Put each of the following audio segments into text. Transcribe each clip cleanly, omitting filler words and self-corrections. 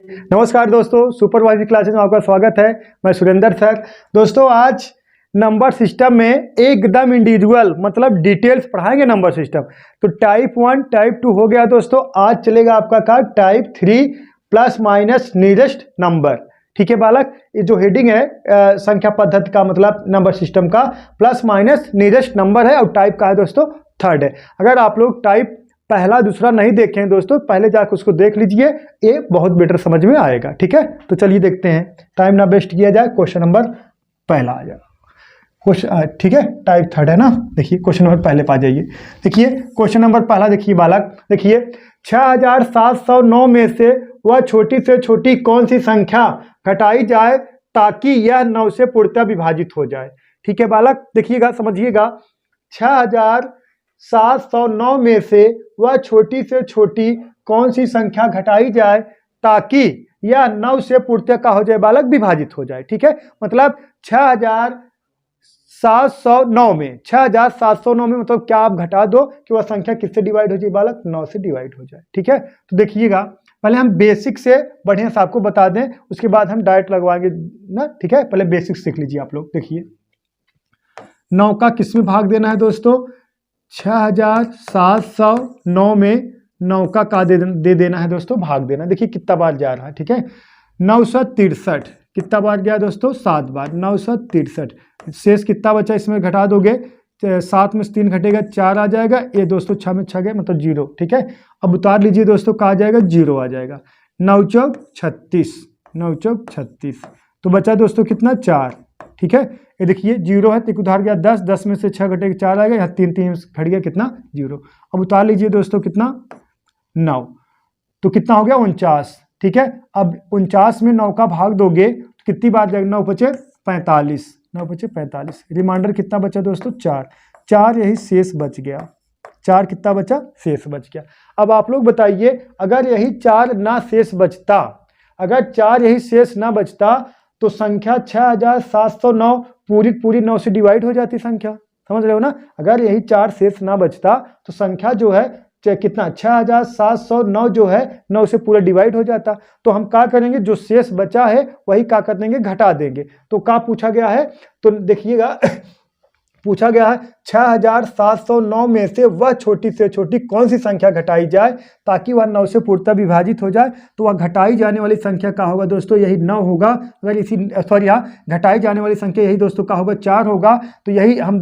नमस्कार दोस्तों, supervisory classes में आपका स्वागत है। मैं सुरेंद्र सर। दोस्तों आज नंबर सिस्टम में एकदम इंडिविजुअल मतलब डिटेल्स पढ़ाएंगे नंबर सिस्टम। तो टाइप 1 टाइप 2 हो गया दोस्तों। आज चलेगा आपका का type 3 plus minus nearest number. ठीक है बालक, ये जो हेडिंग है संख्या पद्धति का मतलब नंबर सिस्टम का प्लस माइनस नियरेस्ट नंबर है और टाइप का है दोस्तों थर्ड है। अगर आप लोग टाइप पहला दूसरा नहीं देखे हैं दोस्तों, पहले जाकर उसको देख लीजिए, ये बहुत बेटर समझ में आएगा। ठीक है, तो चलिए देखते हैं, टाइम ना वेस्ट किया जाए। क्वेश्चन नंबर पहला आ जाए क्वेश्चन। ठीक है, टाइप थर्ड है ना। देखिए क्वेश्चन नंबर पहले पे आ जाइए। देखिए क्वेश्चन नंबर पहला देखिए बालक, देखिए 6709 में से वह छोटी से छोटी कौन सी संख्या घटाई जाए ताकि यह 9 से पूर्णतः विभाजित हो जाए। ठीक है बालक, देखिएगा समझिएगा, 6709 में से वह छोटी से छोटी कौन सी संख्या घटाई जाए ताकि यह 9 से पूर्णतः का हो जाए बालक, विभाजित हो जाए। ठीक है, मतलब 6709 में 6709 में मतलब क्या आप घटा दो कि वह संख्या किससे डिवाइड हो जाए बालक, 9 से डिवाइड हो जाए। ठीक है, तो देखिएगा पहले हम बेसिक से बढ़िया से आपको बता दें, उसके बाद हम डायरेक्ट लगवाएंगे ना। ठीक है, पहले बेसिक सीख लीजिए आप लोग। देखिए 9 का किस में भाग देना है दोस्तों, 6709 में 9 का दे देना है दोस्तों, भाग देना। देखिए कितना बार जा रहा है। ठीक है, 963 कितना बार गया दोस्तों, 7 बार, 963। शेष कितना बचा, इसमें घटा दोगे 7 में से 3 घटेगा 4 आ जाएगा, ये दोस्तों 6 में 6 गए मतलब 0। ठीक है, अब उतार लीजिए दोस्तों, कहा जाएगा 0 आ जाएगा। 9 चौक 36, 9 चौक 36, तो बचा दोस्तों कितना, 4। ठीक है, ये देखिए 0 है तो उधार गया 10, 10 में से 6 घटेगा 4 आएगा, यहाँ 3 3 घट गया कितना, 0। अब उतार लीजिए दोस्तों कितना, 9, तो कितना हो गया 49। ठीक है, अब 49 में 9 का भाग दोगे तो कितनी बार जाएगा, 9 बचे 45, 9 बचे 45। रिमाइंडर कितना बचा दोस्तों, 4, 4 यही शेष बच गया। 4 कितना बचा, शेष बच गया। अब आप लोग बताइए, अगर यही 4 ना शेष बचता, अगर 4 यही शेष ना बचता तो संख्या 6709 पूरी 9 से डिवाइड हो जाती संख्या। समझ रहे हो ना, अगर यही 4 शेष ना बचता तो संख्या जो है कितना, 6709 जो है 9 से पूरा डिवाइड हो जाता। तो हम क्या करेंगे, जो शेष बचा है वही क्या कर देंगे, घटा देंगे। तो क्या पूछा गया है, तो देखिएगा पूछा गया है 6709 में से वह छोटी से छोटी कौन सी संख्या घटाई जाए ताकि वह 9 से पूर्णतः विभाजित हो जाए। तो वह घटाई जाने वाली संख्या का होगा दोस्तों, यही 9 होगा। अगर इसी घटाई जाने वाली संख्या यही दोस्तों का होगा 4 होगा। तो यही हम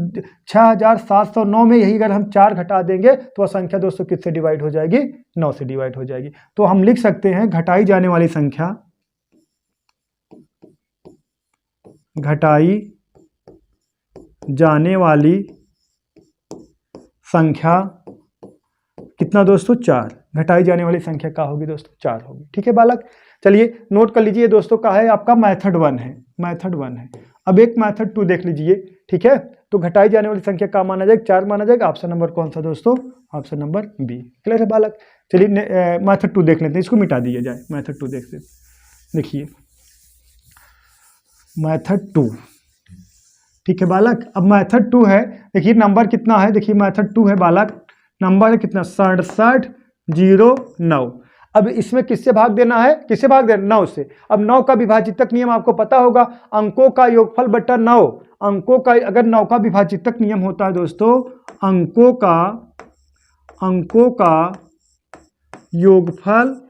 6709 में यही अगर हम 4 घटा देंगे तो वह संख्या दोस्तों किससे डिवाइड हो जाएगी, 9 से डिवाइड हो जाएगी। तो हम लिख सकते हैं घटाई जाने वाली संख्या, घटाई जाने वाली संख्या कितना दोस्तों, 4। घटाई जाने वाली संख्या क्या होगी दोस्तों, 4 होगी। ठीक है बालक, चलिए नोट कर लीजिए दोस्तों, का है आपका मेथड 1 है, मेथड 1 है। अब एक मेथड 2 देख लीजिए। ठीक है, तो घटाई जाने वाली संख्या क्या माना जाएगा, 4 माना जाएगा। ऑप्शन नंबर कौन सा दोस्तों, ऑप्शन नंबर बी। क्लियर है बालक, चलिए मेथड 2 देख लेते हैं, इसको मिटा दिया जाए। मेथड 2 देखते, देखिए मेथड 2। ठीक है बालक, अब मेथड 2 है। देखिए नंबर कितना है, देखिए मेथड 2 है बालक, नंबर है कितना, 6709। अब इसमें किससे भाग देना है, किससे भाग देना, 9 से। अब 9 का विभाजितक नियम आपको पता होगा, अंकों का योगफल बटा 9। अंकों का अगर 9 का विभाजितक नियम होता है दोस्तों, अंकों का योगफल,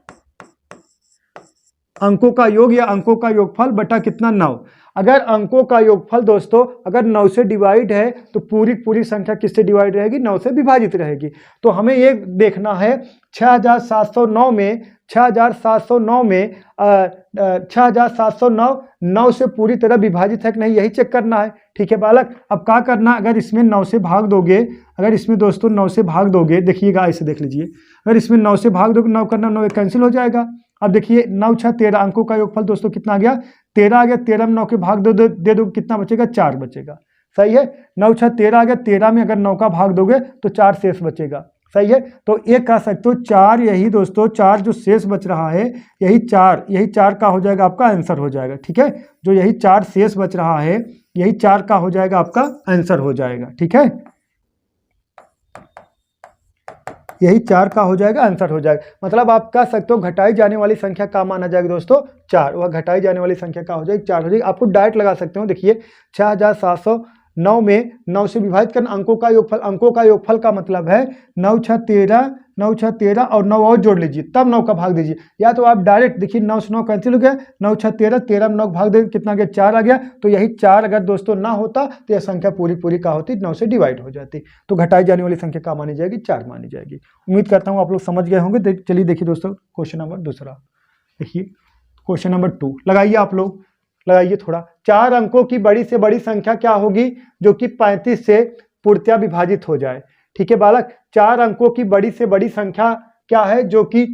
अंकों का योग या अंकों का योगफल बटा कितना, 9। अगर अंकों का योगफल दोस्तों अगर 9 से डिवाइड है तो पूरी संख्या किससे डिवाइड रहेगी, 9 से विभाजित रहेगी। तो हमें ये देखना है 6709 में 6709 9 से पूरी तरह विभाजित है कि नहीं, यही चेक करना है। ठीक है बालक, अब क्या करना, अगर इसमें 9 से भाग दोगे, अगर इसमें दोस्तों 9 से भाग दोगे, देखिएगा ऐसे देख लीजिए, अगर इसमें 9 से भाग दोगे, 9 करना 9 कैंसिल हो जाएगा। अब देखिए 9 6 13, अंकों का योगफल दोस्तों कितना आ गया, 13 आ गया। 13 में 9 के भाग दे दो कितना बचेगा, 4 बचेगा। सही है, 9 6 13 आ गया। 13 में अगर 9 का भाग दोगे तो 4 शेष बचेगा। सही है, तो एक कह सकते हो 4, यही दोस्तों 4 जो शेष बच रहा है, यही 4 का हो जाएगा आपका आंसर हो जाएगा। ठीक है, जो यही 4 शेष बच रहा है, यही 4 का हो जाएगा आपका आंसर हो जाएगा। ठीक है, यही 4 का हो जाएगा, आंसर हो जाएगा। मतलब आप कह सकते हो घटाई जाने वाली संख्या का माना जाएगा दोस्तों 4, वह घटाई जाने वाली संख्या का हो जाएगी 4 हो जाएगी। आपको डायरेक्ट लगा सकते हो, देखिए 6709 में 9 से विभाजित करना, अंकों का योगफल, अंकों का योगफल का मतलब है 9 6 13, 9 6 13 और 9 और जोड़ लीजिए तब 9 का भाग दीजिए, या तो आप डायरेक्ट देखिए 9 से 9 कैंसिल हो गया, 9 6 13, 13 में 9 भाग दे कितना गया 4 आ गया। तो यही 4 अगर दोस्तों ना होता तो यह संख्या पूरी पूरी का होती, 9 से डिवाइड हो जाती। तो घटाई जाने वाली संख्या का मानी जाएगी 4 मानी जाएगी। उम्मीद करता हूँ आप लोग समझ गए होंगे। चलिए देखिए दोस्तों क्वेश्चन नंबर दूसरा, देखिए क्वेश्चन नंबर 2 लगाइए, आप लोग लगाइए थोड़ा। 4 अंकों की बड़ी से बड़ी संख्या क्या होगी जो कि 35 से पूर्णतया विभाजित हो जाए। ठीक है बालक, 4 अंकों की बड़ी से बड़ी संख्या क्या है जो कि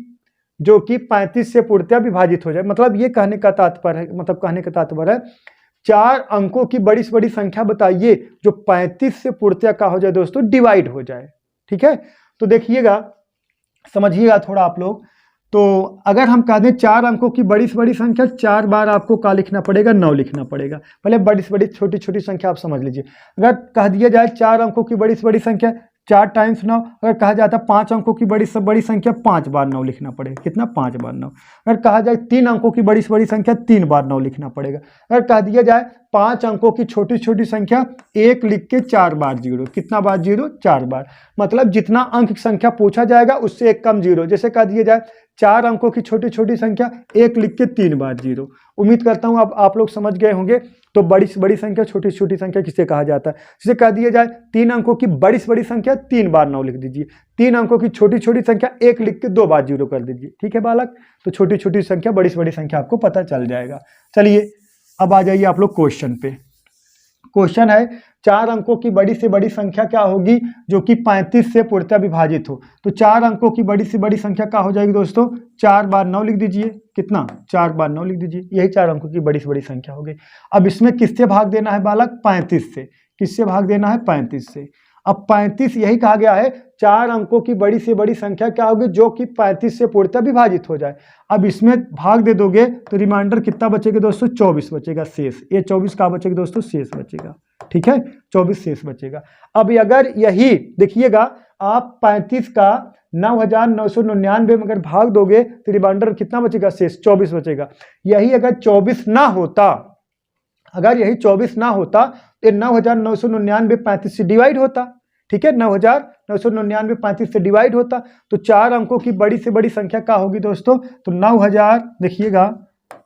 35 से पूर्णतया विभाजित हो जाए। मतलब ये कहने का तात्पर्य है, मतलब कहने का तात्पर्य है 4 अंकों की बड़ी से बड़ी संख्या बताइए जो 35 से पूर्णतया का हो जाए दोस्तों, डिवाइड हो जाए। ठीक है, तो देखिएगा समझिएगा थोड़ा आप लोग। तो अगर हम कह दें 4 अंकों की बड़ी से बड़ी संख्या, 4 बार आपको क्या लिखना पड़ेगा, 9 लिखना पड़ेगा। पहले बड़ी से बड़ी छोटी छोटी संख्या आप समझ लीजिए। अगर कह दिया जाए 4 अंकों की बड़ी से बड़ी संख्या 4 टाइम्स 9, अगर कहा जाता है 5 अंकों की बड़ी से बड़ी संख्या 5 बार 9 लिखना पड़ेगा। कितना, 5 बार 9। अगर कहा जाए 3 अंकों की बड़ी से बड़ी संख्या 3 बार 9 लिखना पड़ेगा। अगर कह दिया जाए 5 अंकों की छोटी छोटी संख्या 1 लिख के 4 बार 0, कितना बार 0, 4 बार। मतलब जितना अंक संख्या पूछा जाएगा उससे एक कम 0। जैसे कह दिया जाए 4 अंकों की छोटी छोटी संख्या 1 लिख के 3 बार 0। उम्मीद करता हूं अब आप लोग समझ गए होंगे। तो बड़ी से बड़ी संख्या छोटी से छोटी संख्या किसे कहा जाता है। जिसे कह दिया जाए 3 अंकों की बड़ी से बड़ी संख्या 3 बार 9 लिख दीजिए। 3 अंकों की छोटी छोटी संख्या 1 लिख के 2 बार 0 कर दीजिए। ठीक है बालक, तो छोटी छोटी संख्या बड़ी से बड़ी संख्या आपको पता चल जाएगा। चलिए अब आ जाइए आप लोग क्वेश्चन पे। क्वेश्चन है 4 अंकों की बड़ी से बड़ी संख्या क्या होगी जो कि 35 से पूर्णतया विभाजित हो। तो 4 अंकों की बड़ी से बड़ी संख्या क्या हो जाएगी दोस्तों, 4 बार 9 लिख दीजिए। कितना, 4 बार 9 लिख दीजिए। यही 4 अंकों की बड़ी से बड़ी संख्या हो गई। अब इसमें किससे भाग देना है बालक, 35 से। किससे भाग देना है, 35 से। अब 35 यही कहा गया है 4 अंकों की बड़ी से बड़ी संख्या क्या होगी जो कि 35 से पूर्णतः विभाजित हो जाए। अब इसमें भाग दे दोगे तो रिमाइंडर कितना बचेगा दोस्तों, 24 बचेगा शेष। ये 24 का बचेगा दोस्तों, शेष बचेगा। ठीक है, 24 शेष बचेगा। अब अगर यही देखिएगा आप 35 का 9999 में अगर भाग दोगे तो रिमाइंडर कितना बचेगा, शेष 24 बचेगा। यही अगर 24 ना होता, अगर यही 24 ना होता तो 9999 35 से डिवाइड होता। ठीक है, 9999 35 से डिवाइड होता। तो 4 अंकों की बड़ी से बड़ी संख्या क्या होगी दोस्तों, तो 9000, देखिएगा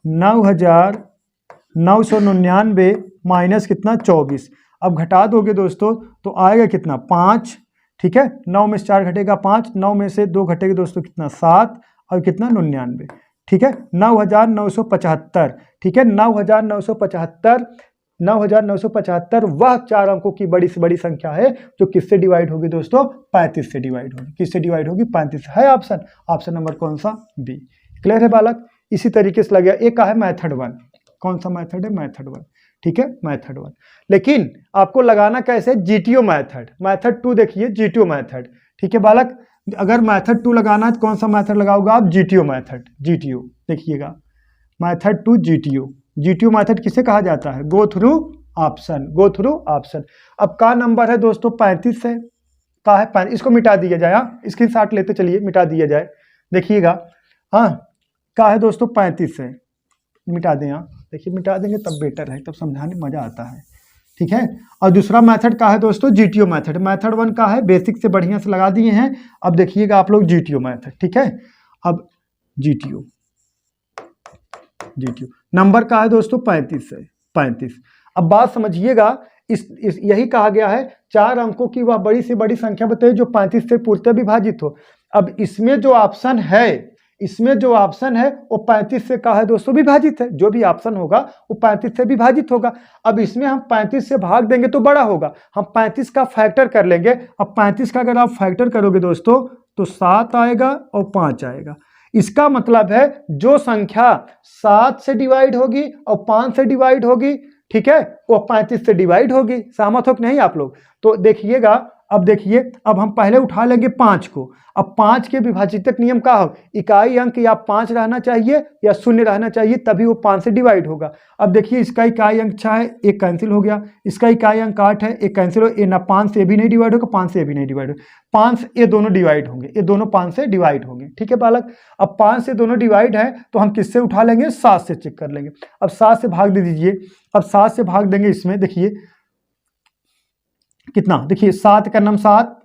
9999 माइनस कितना, 24। अब घटा दोगे दोस्तों तो आएगा कितना, 5। ठीक है, 9 में से 4 घटेगा 5, 9 में से 2 घटेगा दोस्तों कितना, 7, और कितना 99। ठीक है, 9975। ठीक है, 9975 वह 4 अंकों की बड़ी से बड़ी संख्या है जो किससे डिवाइड होगी दोस्तों, 35 से डिवाइड होगी। किससे डिवाइड होगी, 35 है ऑप्शन। ऑप्शन नंबर कौन सा, बी। क्लियर है बालक। इसी तरीके से लगे एक का है मेथड 1। कौन सा मेथड है, मेथड 1। ठीक है, मेथड 1। लेकिन आपको लगाना कैसे, जीटीओ मेथड। मेथड 2 देखिए, जीटीओ मेथड। ठीक है बालक, अगर मेथड 2 लगाना है तो कौन सा मेथड लगाओगे आप, जीटीओ मेथड। जीटीओ देखिएगा, मेथड 2 जीटीओ। जीटीओ मेथड किसे कहा जाता है, go through option, go through option. अब का नंबर है दोस्तों, 35 है, का है 5, इसको मिटा दिया जाए। स्क्रीनशॉट लेते चलिए, मिटा दिया जाए। देखिएगा हाँ, का है दोस्तों 35 है, मिटा दें। देखिए मिटा देंगे तब बेटर है, तब समझाने में मजा आता है। ठीक है, और दूसरा मेथड का है दोस्तों, जीटीओ मेथड। मेथड 1 का है, बेसिक से बढ़िया से लगा दिए हैं। अब देखिएगा आप लोग जीटीओ मेथड। ठीक है, अब जीटीओ नंबर का है दोस्तों 35 है, 35। अब बात समझिएगा, इस यही कहा गया है 4 अंकों की वह बड़ी से बड़ी संख्या बताइए जो 35 से पूर्णतः विभाजित हो। अब इसमें जो ऑप्शन है, वो 35 से कहा है दोस्तों विभाजित है। जो भी ऑप्शन होगा वो 35 से विभाजित होगा। अब इसमें हम 35 से भाग देंगे तो बड़ा होगा, हम 35 का फैक्टर कर लेंगे। अब 35 का अगर आप फैक्टर करोगे दोस्तों तो 7 आएगा और 5 आएगा। इसका मतलब है जो संख्या 7 से डिवाइड होगी और 5 से डिवाइड होगी, ठीक है, वो 35 से डिवाइड होगी। सहमत हो कि नहीं आप लोग। तो देखिएगा अब देखिए, अब हम पहले उठा लेंगे 5 को। अब 5 के विभाजितक नियम का हो, इकाई अंक या 5 रहना चाहिए या 0 रहना चाहिए, तभी वो 5 से डिवाइड होगा। अब देखिए, इसका इकाई अंक 6 है, एक कैंसिल हो गया। इसका इकाई अंक 8 है, एक कैंसिल हो, ये ना 5 से भी नहीं डिवाइड होगा, 5 से भी नहीं डिवाइड होगा, 5 से ये दोनों डिवाइड होंगे, ये दोनों 5 से डिवाइड होंगे। ठीक है बालक, अब 5 से दोनों डिवाइड है तो हम किससे उठा लेंगे? 7 से चेक कर लेंगे। अब 7 से भाग दे दीजिए। अब 7 से भाग देंगे, इसमें देखिए कितना, देखिए 7 का नाम 7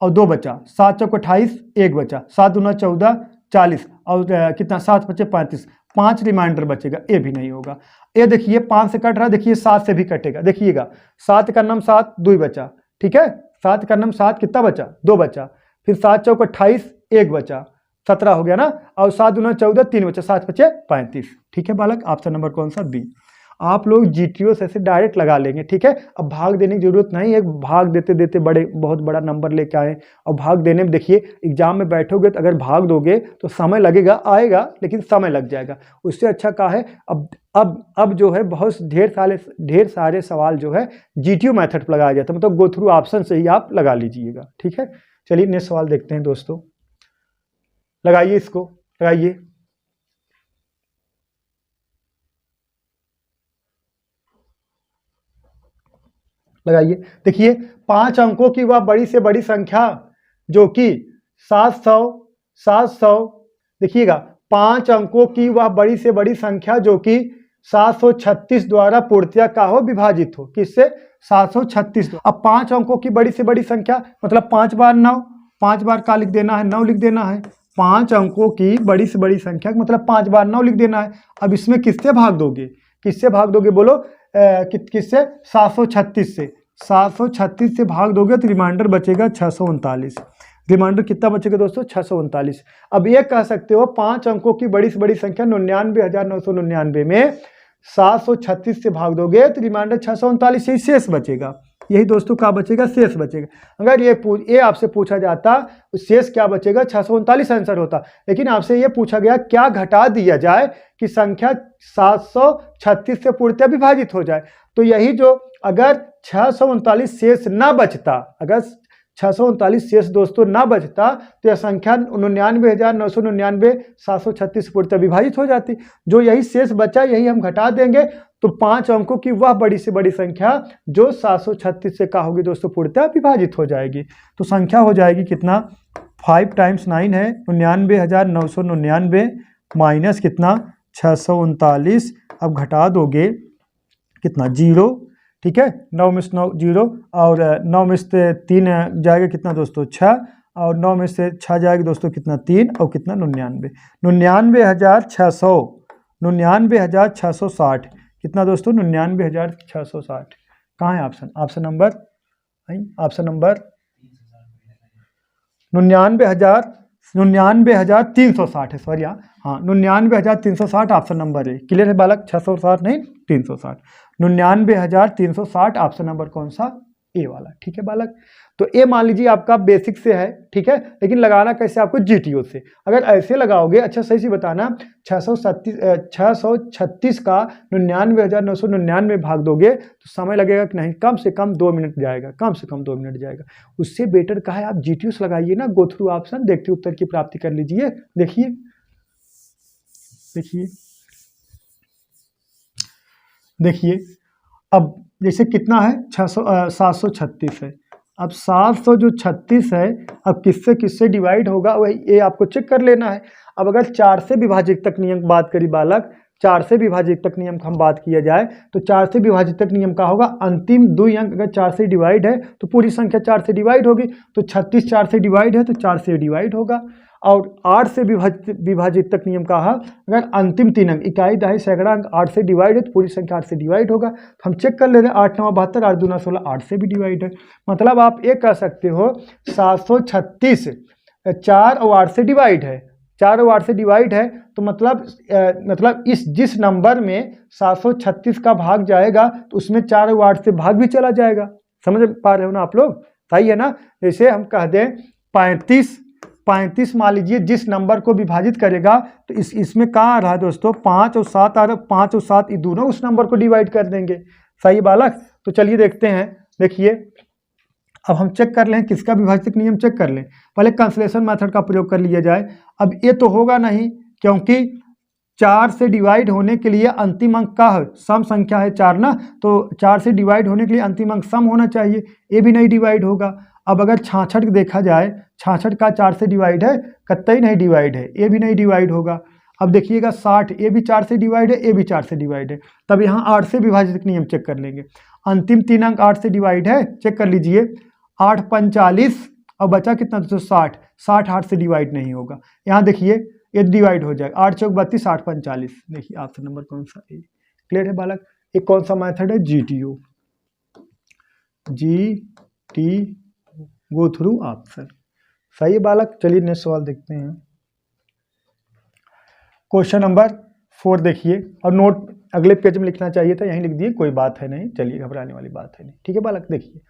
और 2 बचा, 7 चौक 28, 1 बचा, 7 दूना 14, 40 और कितना 7 बचे 35, 5 रिमाइंडर बचेगा, ये भी नहीं होगा। ये देखिए 5 से कट रहा है, देखिए 7 से भी कटेगा। देखिएगा 7 का नाम 7, 2 बचा, ठीक है, 7 का नाम 7 कितना बचा? 2 बचा, फिर 7 चौक 28, 1 बचा, 17 हो गया ना, और 7 दूना 14, 3 बचा, 7 बचे 35। ठीक है बालक, ऑप्शन नंबर कौन सा? बी। आप लोग जीटीओ से ऐसे डायरेक्ट लगा लेंगे। ठीक है, अब भाग देने की जरूरत नहीं है, भाग देते देते बहुत बड़ा नंबर लेके आए। और भाग देने में देखिए, एग्जाम में बैठोगे तो अगर भाग दोगे तो समय लगेगा, आएगा लेकिन समय लग जाएगा। उससे अच्छा क्या है, अब जो है बहुत ढेर सारे सवाल जो है जीटीओ मेथड पर लगाया जाता है, मतलब गो थ्रू ऑप्शन से ही आप लगा लीजिएगा। ठीक है, चलिए नेक्स्ट सवाल देखते हैं दोस्तों। लगाइए, इसको लगाइए। लगाइए, देखिए 5 अंकों की वह बड़ी से बड़ी संख्या जो कि 700, देखिएगा 5 अंकों की वह बड़ी से बड़ी संख्या जो कि 736 द्वारा पूर्णतया का हो विभाजित हो। किससे? 736। अब 5 अंकों की बड़ी से बड़ी संख्या मतलब 5 बार 9, 5 बार का लिख देना है, 9 लिख देना है। 5 अंकों की बड़ी से बड़ी संख्या मतलब 5 बार 9 लिख देना है। अब इसमें किससे भाग दोगे? किससे भाग दोगे बोलो? किससे? 736 से। 736 से भाग दोगे तो रिमाइंडर बचेगा 639। रिमाइंडर कितना बचेगा दोस्तों? 639। अब ये कह सकते हो 5 अंकों की बड़ी से बड़ी संख्या 99,999 में 736 से भाग दोगे तो रिमाइंडर 639 से शेष बचेगा। यही दोस्तों क्या बचेगा? शेष बचेगा। अगर ये आपसे पूछा जाता शेष क्या बचेगा, 639 आंसर होता, लेकिन आपसे ये पूछा गया क्या घटा दिया जाए कि संख्या 736 से पूर्णतया विभाजित हो जाए। तो यही जो अगर 639 शेष ना बचता, अगर 639 शेष दोस्तों ना बचता तो यह संख्या 99,999 736 पूर्णतया विभाजित हो जाती। जो यही शेष बचा यही हम घटा देंगे तो 5 अंकों की वह बड़ी से बड़ी संख्या जो 736 से क्या होगी दोस्तों? पूर्णतया विभाजित हो जाएगी। तो संख्या हो जाएगी कितना? 5 टाइम्स 9 है 99,999 माइनस कितना? 639। अब घटा दोगे कितना? 0। ठीक है, 9 में से 9 0 और 9 में से 3 जाएगा कितना दोस्तों? 6 और 9 में से 6 जाएगा दोस्तों कितना? 3 और कितना? 99। 99,600, 99,660 कितना दोस्तों? 99,660। कहाँ है ऑप्शन? ऑप्शन नंबर 99,360 है, सॉरी हाँ 99,360 ऑप्शन नंबर है। क्लियर है बालक? 660 नहीं 360, 99,360 ऑप्शन नंबर कौन सा? ए वाला। ठीक है बालक, तो ए मान लीजिए आपका बेसिक से है, ठीक है, लेकिन लगाना कैसे आपको? जीटीओ से। अगर ऐसे लगाओगे, अच्छा सही से बताना, 636 का 99,999 भाग दोगे तो समय लगेगा कि नहीं? कम से कम 2 मिनट जाएगा, कम से कम 2 मिनट जाएगा। उससे बेटर कहा है आप जीटीओ से लगाइए ना, गो थ्रू ऑप्शन देखते उत्तर की प्राप्ति कर लीजिए। देखिए देखिए देखिए, अब जैसे कितना है? 736 है। अब 736 है, अब किससे किससे डिवाइड होगा वही ये आपको चेक कर लेना है। अब अगर 4 से विभाजित तक नियम की बात करी बालक, 4 से विभाजित तक नियम का हम बात किया जाए तो 4 से विभाजित तक नियम का होगा अंतिम 2 अंक अगर 4 से डिवाइड है तो पूरी संख्या 4 से डिवाइड होगी। तो 36 4 से डिवाइड है तो 4 से डिवाइड होगा। और 8 से विभाजित तक नियम का है अगर अंतिम 3 अंक इकाई दहाई सैकड़ा अंक 8 से डिवाइड है तो पूरी संख्या 8 से डिवाइड होगा। तो हम चेक कर ले रहे हैं 8 9 72, 8 दूना 16, 8 से भी डिवाइड है। मतलब आप ये कह सकते हो 736 4 और 8 से डिवाइड है, 4 और 8 से डिवाइड है तो मतलब इस जिस नंबर में 736 का भाग जाएगा तो उसमें 4 और 8 से भाग भी चला जाएगा। समझ पा रहे हो ना आप लोग? सही है ना? जैसे हम कह दें 35 मान लीजिए जिस नंबर को विभाजित करेगा तो इसमें कहाँ आ रहा है दोस्तों? 5 और 7 आ रहा है, 5 और 7 ये दोनों उस नंबर को डिवाइड कर देंगे। सही बालक? तो चलिए देखते हैं। देखिए अब हम चेक कर लें किसका विभाजक नियम चेक कर लें। पहले कैंसलेशन मेथड का प्रयोग कर लिया जाए। अब ये तो होगा नहीं, क्योंकि 4 से डिवाइड होने के लिए अंतिम अंक का है, सम संख्या है 4 ना, तो 4 से डिवाइड होने के लिए अंतिम अंक सम होना चाहिए। ये भी नहीं डिवाइड होगा। अब अगर 66 देखा जाए, 66 का 4 से डिवाइड है, कतई नहीं डिवाइड है, ये भी नहीं डिवाइड होगा। अब देखिएगा 60, ये भी 4 से डिवाइड है, ये भी 4 से डिवाइड है। तब यहाँ 8 से विभाजित नियम चेक कर लेंगे। अंतिम 3 अंक 8 से डिवाइड है, चेक कर लीजिए। 8 45 और बचा कितना दोस्तों 60, 60 8 से डिवाइड नहीं होगा। यहाँ देखिए ये डिवाइड हो जाएगा, 8 चौक 32, 8 45। देखिए ऑप्शन नंबर कौन सा है, क्लियर है बालक। एक कौन सा मेथड है, GTO, गो थ्रू ऑप्शन, सही है बालक। चलिए नेक्स्ट सवाल देखते हैं। क्वेश्चन नंबर 4 देखिए, और नोट अगले पेज में लिखना चाहिए था, यहीं लिख दिए, कोई बात है नहीं, चलिए घबराने वाली बात है नहीं, ठीक है बालक। देखिए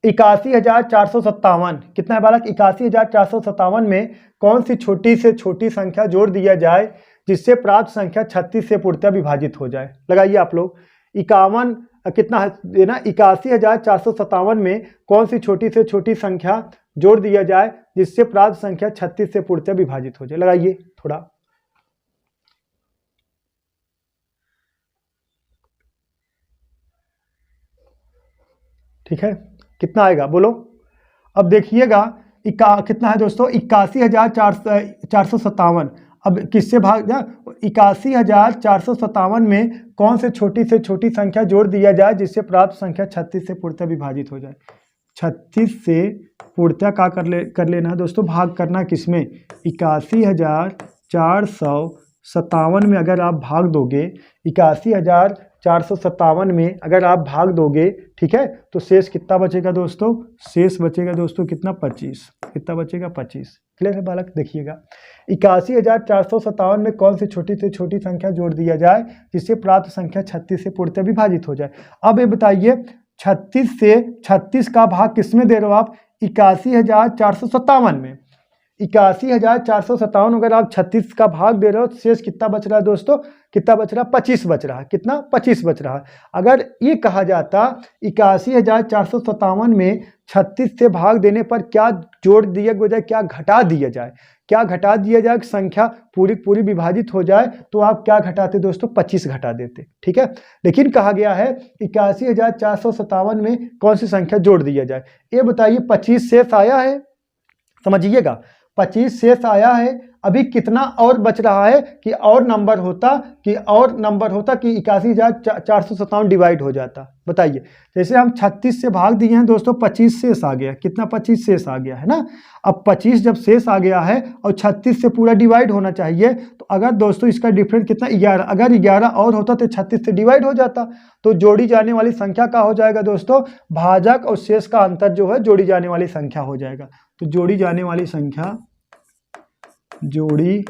81,457 कितना है बालक, 81,457 में कौन सी छोटी से छोटी संख्या जोड़ दिया जाए जिससे प्राप्त संख्या 36 से पूर्णतः विभाजित हो जाए। लगाइए आप लोग, 51 कितना है देना, 81,457 में कौन सी छोटी से छोटी संख्या जोड़ दिया जाए जिससे प्राप्त संख्या 36 से पूर्णतः विभाजित हो जाए। लगाइए थोड़ा, ठीक है, कितना आएगा बोलो। अब देखिएगा कितना है दोस्तों, 81,457। अब किससे भाग, 81,457 में कौन से छोटी से छोटी संख्या जोड़ दिया जाए जिससे प्राप्त संख्या 36 से पूर्णतः विभाजित हो जाए। 36 से पूर्णतः का कर लेना है दोस्तों, भाग करना किसमें, 81,457 में अगर आप भाग दोगे, 81,457 में अगर आप भाग दोगे, ठीक है, तो शेष कितना बचेगा दोस्तों, शेष बचेगा दोस्तों कितना, 25। कितना बचेगा, 25। क्लियर है बालक। देखिएगा 81,457 में कौन सी छोटी से छोटी संख्या जोड़ दिया जाए जिससे प्राप्त संख्या 36 से पूर्णतः विभाजित हो जाए। अब ये बताइए 36 से 36 का भाग किसमें दे रहे हो आप, 81,457 में। 81,457 अगर आप 36 का भाग दे रहे हो, शेष कितना बच रहा है दोस्तों, कितना बच रहा है, 25 बच रहा है। कितना, 25 बच रहा है। अगर ये कहा जाता 81,457 में 36 से भाग देने पर क्या जोड़ दिया जाए, क्या घटा दिया जाए, क्या घटा दिया जाए, संख्या पूरी विभाजित हो जाए, तो आप क्या घटाते दोस्तों, 25 घटा देते, ठीक है। लेकिन कहा गया है 81,457 में कौन सी संख्या जोड़ दिया जाए, ये बताइए। 25 शेष आया है, समझिएगा, 25 शेष आया है। अभी कितना और बच रहा है कि और नंबर होता कि 81,457 डिवाइड हो जाता। बताइए, जैसे हम 36 से भाग दिए हैं दोस्तों, 25 शेष आ गया। कितना, 25 शेष आ गया है ना। अब 25 जब शेष आ गया है और 36 से पूरा डिवाइड होना चाहिए, तो अगर दोस्तों इसका डिफरेंस कितना, 11, अगर 11 और होता तो 36 से डिवाइड हो जाता। तो जोड़ी जाने वाली संख्या का हो जाएगा दोस्तों, भाजक और शेष का अंतर जो है जोड़ी जाने वाली संख्या हो जाएगा। तो जोड़ी जाने वाली संख्या, जोड़ी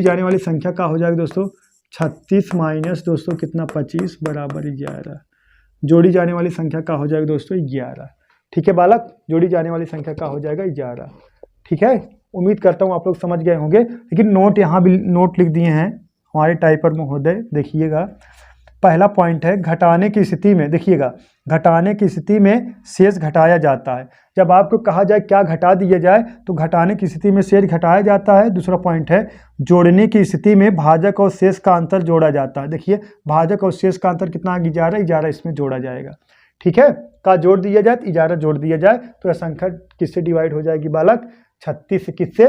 जाने वाली संख्या का हो जाएगा दोस्तों 36 माइनस दोस्तों कितना, 25 बराबर 11। जोड़ी जाने वाली संख्या का हो जाएगा दोस्तों 11। ठीक है बालक, जोड़ी जाने वाली संख्या का हो जाएगा 11। ठीक है, उम्मीद करता हूँ आप लोग समझ गए होंगे। लेकिन नोट यहाँ भी नोट लिख दिए हैं हमारे टाइपर महोदय, देखिएगा। पहला पॉइंट है, घटाने की स्थिति में, देखिएगा, घटाने की स्थिति में शेष घटाया जाता है। जब आपको कहा जाए क्या घटा दिया जाए, तो घटाने की स्थिति में शेष घटाया जाता है। दूसरा पॉइंट है, जोड़ने की स्थिति में भाजक और शेष का अंतर जोड़ा जाता है। देखिए, भाजक और शेष का अंतर कितना, 11 इसमें जोड़ा जाएगा। ठीक है, का जोड़ दिया जाए, 11 जोड़ दिया जाए, तो यह संख्या किससे डिवाइड हो जाएगी बालक, 36 किससे,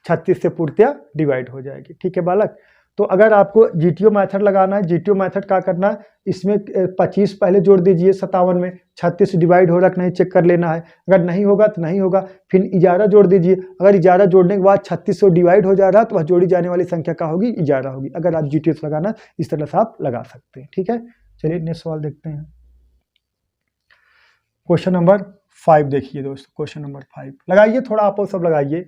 36 से पूर्णतः डिवाइड हो जाएगी। ठीक है बालक। तो अगर आपको जीटीओ मेथड लगाना है, जीटीओ मेथड क्या करना है, इसमें 25 पहले जोड़ दीजिए 57 में, 36 डिवाइड हो रहा कि नहीं चेक कर लेना है। अगर नहीं होगा तो नहीं होगा, फिर 11 जोड़ दीजिए। अगर 11 जोड़ने के बाद 36 से डिवाइड हो जा रहा है, तो वह जोड़ी जाने वाली संख्या क्या होगी, 11 होगी। अगर आप जीटीओ से लगाना इस तरह से आप लगा सकते हैं। ठीक है, चलिए नेक्स्ट सवाल देखते हैं। क्वेश्चन नंबर 5 देखिए दोस्तों, क्वेश्चन नंबर 5 लगाइए, थोड़ा आप सब लगाइए।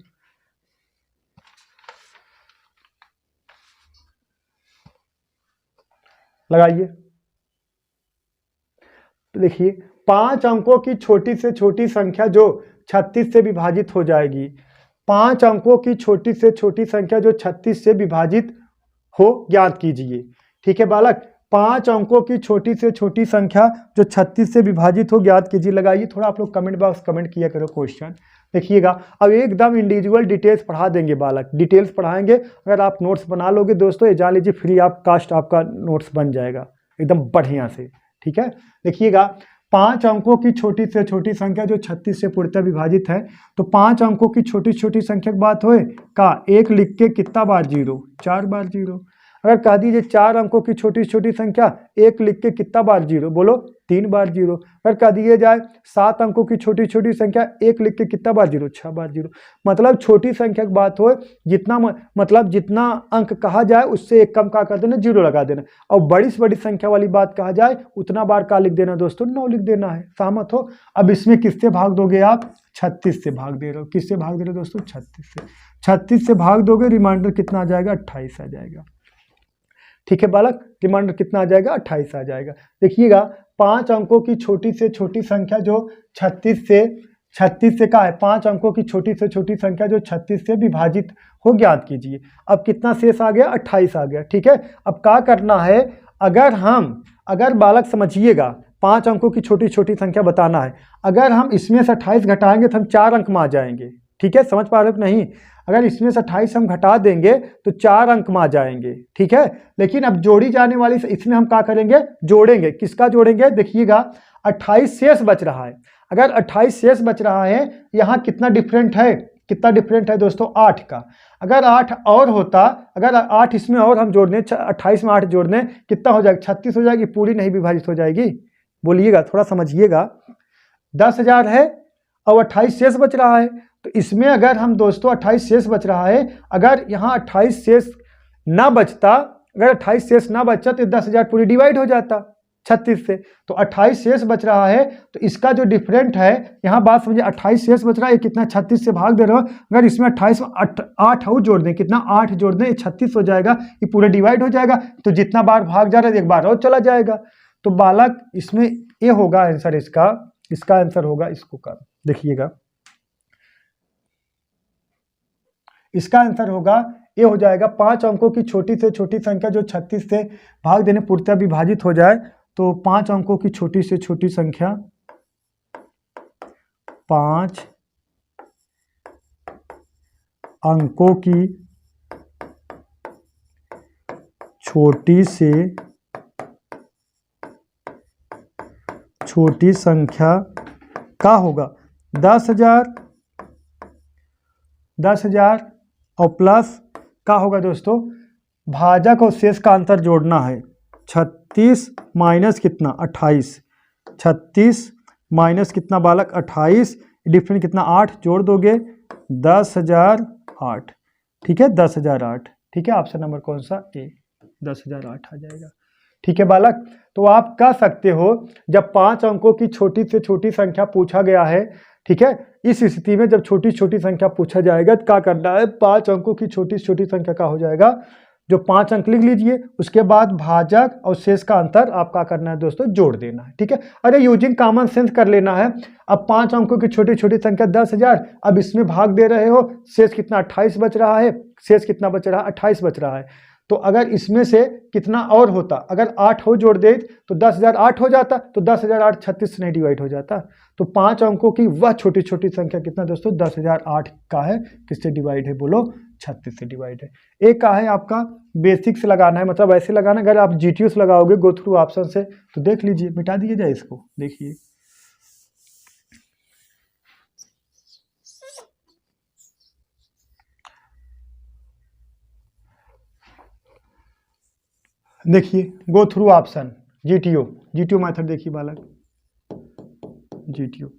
लगाइए, तो देखिए 5 अंकों की छोटी से छोटी संख्या जो 36 से विभाजित हो जाएगी। 5 अंकों की छोटी से छोटी संख्या जो 36 से विभाजित हो ज्ञात कीजिए। ठीक है बालक, 5 अंकों की छोटी से छोटी संख्या जो 36 से विभाजित हो ज्ञात कीजिए। लगाइए थोड़ा आप लोग कमेंट बॉक्स कमेंट किया करो क्वेश्चन। देखिएगा अब एकदम इंडिविजुअल डिटेल्स पढ़ा देंगे बालक, डिटेल्स पढ़ाएंगे। अगर आप नोट्स बना लोगे दोस्तों, ये जान लीजिए फ्री आप कास्ट आपका नोट्स बन जाएगा एकदम बढ़िया से। ठीक है, देखिएगा 5 अंकों की छोटी से छोटी संख्या जो 36 से पूर्णतः विभाजित है, तो 5 अंकों की छोटी छोटी संख्या की बात होए का 1 लिख के कितना बार 0? 4 बार 0। अगर कह दीजिए 4 अंकों की छोटी छोटी संख्या 1 लिख के कितना बार 0? बोलो 3 बार 0। अगर कह दिए जाए 7 अंकों की छोटी छोटी संख्या 1 लिख के कितना बार 0? 6 बार 0। मतलब छोटी संख्या की बात हो जितना मतलब जितना अंक कहा जाए उससे एक कम का कर देना, 0 लगा देना। और बड़ी से बड़ी संख्या वाली बात कहा जाए उतना बार का लिख देना दोस्तों? 9 लिख देना है। सहमत हो? अब इसमें किससे भाग दोगे आप? 36 से भाग दे रहे हो। किससे भाग दे रहे हो दोस्तों? 36 से। 36 से भाग दोगे, रिमाइंडर कितना आ जाएगा? 28 आ जाएगा। ठीक है बालक, रिमाइंडर कितना आ जाएगा? 28 आ जाएगा। देखिएगा 5 अंकों की छोटी से छोटी संख्या जो 36 से का है, 5 अंकों की छोटी से छोटी संख्या जो 36 से विभाजित हो ज्ञात कीजिए। अब कितना शेष आ गया? 28 आ गया। ठीक है, अब क्या करना है, अगर बालक समझिएगा 5 अंकों की छोटी छोटी संख्या बताना है, अगर हम इसमें से 28 घटाएंगे तो हम 4 अंक में आ जाएंगे। ठीक है, समझ पा रहे हो कि नहीं? अगर इसमें से 28 हम घटा देंगे तो 4 अंक में आ जाएंगे। ठीक है, लेकिन अब जोड़ी जाने वाली इसमें हम क्या करेंगे? जोड़ेंगे। किसका जोड़ेंगे? देखिएगा 28 शेष बच रहा है। अगर 28 शेष बच रहा है, यहाँ कितना डिफरेंट है? कितना डिफरेंट है दोस्तों? 8 का। अगर 8 और होता, अगर 8 इसमें और हम जोड़ दें, 28 में 8 जोड़ दें, कितना हो जाएगा? 36 हो जाएगी। पूरी नहीं विभाजित हो जाएगी? बोलिएगा, थोड़ा समझिएगा। 10,000 है और 28 शेष बच रहा है, तो इसमें अगर हम दोस्तों 28 शेष बच रहा है, अगर यहाँ 28 शेष ना बचता, अगर 28 शेष ना बचता तो 10,000 पूरी डिवाइड हो जाता 36 से। तो 28 शेष बच रहा है, तो इसका जो डिफरेंट है, यहाँ बात समझिए, 28 शेष बच रहा है, ये कितना? 36 से भाग दे रहे हो। अगर इसमें 28 में 8 और जोड़ दें, कितना? 8 जोड़ दें, ये 36 हो जाएगा, ये पूरा डिवाइड हो जाएगा। तो जितना बार भाग जा रहा है एक बार और चला जाएगा। तो बालक इसमें ये होगा आंसर, इसका आंसर होगा, इसको कर देखिएगा, इसका आंसर होगा, ये हो जाएगा 5 अंकों की छोटी से छोटी संख्या जो 36 से भाग देने पूर्णतः विभाजित हो जाए, तो 5 अंकों की छोटी से छोटी संख्या, 5 अंकों की छोटी से छोटी संख्या का होगा 10,000 और प्लस का होगा दोस्तों? भाजक और शेष का अंतर जोड़ना है। 36 माइनस कितना? 28। 36 माइनस कितना बालक? 28। डिफरेंट कितना? 8 जोड़ दोगे 10,008। ठीक है, 10,008। ठीक है, ऑप्शन नंबर कौन सा? ए, 10,008 आ जाएगा। ठीक है बालक, तो आप कह सकते हो जब 5 अंकों की छोटी से छोटी संख्या पूछा गया है, ठीक है, इस स्थिति में जब छोटी छोटी संख्या पूछा जाएगा तो क्या करना है? 5 अंकों की छोटी छोटी संख्या का हो जाएगा, जो 5 अंक लिख लीजिए, उसके बाद भाजक और शेष का अंतर आपका करना है दोस्तों, जोड़ देना है। ठीक है, अरे यूजिंग कॉमन सेंस कर लेना है। अब 5 अंकों की छोटी छोटी संख्या 10,000, अब इसमें भाग दे रहे हो, शेष कितना? 28 बच रहा है। शेष कितना बच रहा है? 28 बच रहा है। तो अगर इसमें से कितना और होता, अगर 8 हो जोड़ दे तो 10,008 हो जाता, तो 10,008 36 से नहीं डिवाइड हो जाता। तो 5 अंकों की वह छोटी छोटी संख्या कितना दोस्तों? 10,008 का है। किससे डिवाइड है? बोलो 36 से डिवाइड है। एक का है आपका बेसिक से लगाना है, मतलब ऐसे लगाना। अगर आप GTO से लगाओगे गो थ्रू ऑप्शन से, तो देख लीजिए, मिटा दीजिए जाए इसको, देखिए देखिए go through option GTO method देखिए बालक, GTO।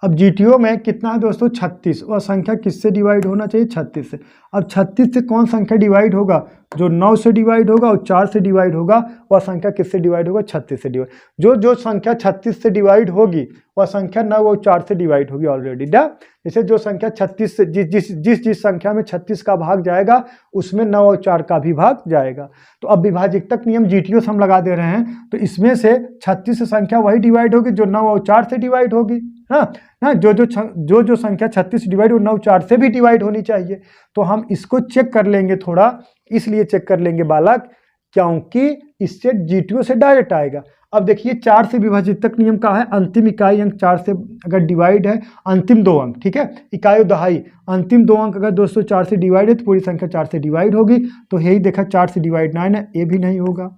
अब GTO में कितना है दोस्तों? 36। वह संख्या किससे डिवाइड होना चाहिए? 36 से। अब 36 से कौन संख्या डिवाइड होगा? जो 9 से डिवाइड होगा और 4 से डिवाइड होगा, वह संख्या किससे डिवाइड होगा? 36 से डिवाइड। जो संख्या 36 से डिवाइड होगी वह संख्या 9 और 4 से डिवाइड होगी ऑलरेडी डा। जैसे जो संख्या 36 से जिस संख्या में 36 का भाग जाएगा उसमें 9 और 4 का भी भाग जाएगा। तो अब विभाजक नियम GTO से हम लगा दे रहे हैं, तो इसमें से 36 से संख्या वही डिवाइड होगी जो 9 और 4 से डिवाइड होगी। हाँ, जो संख्या 36 डिवाइड हो 9 4 से भी डिवाइड होनी चाहिए। तो हम इसको चेक कर लेंगे थोड़ा, इसलिए चेक कर लेंगे बालक क्योंकि इससे GTO से डायरेक्ट आएगा। अब देखिए 4 से विभाजित तक नियम का है, अंतिम इकाई अंक 4 से अगर डिवाइड है, अंतिम 2 अंक, ठीक है, इकाई और दहाई, अंतिम 2 अंक अगर दोस्तों 4 से डिवाइड है तो पूरी संख्या 4 से डिवाइड होगी। तो यही देखा 4 से डिवाइड 9 है, ये भी नहीं होगा,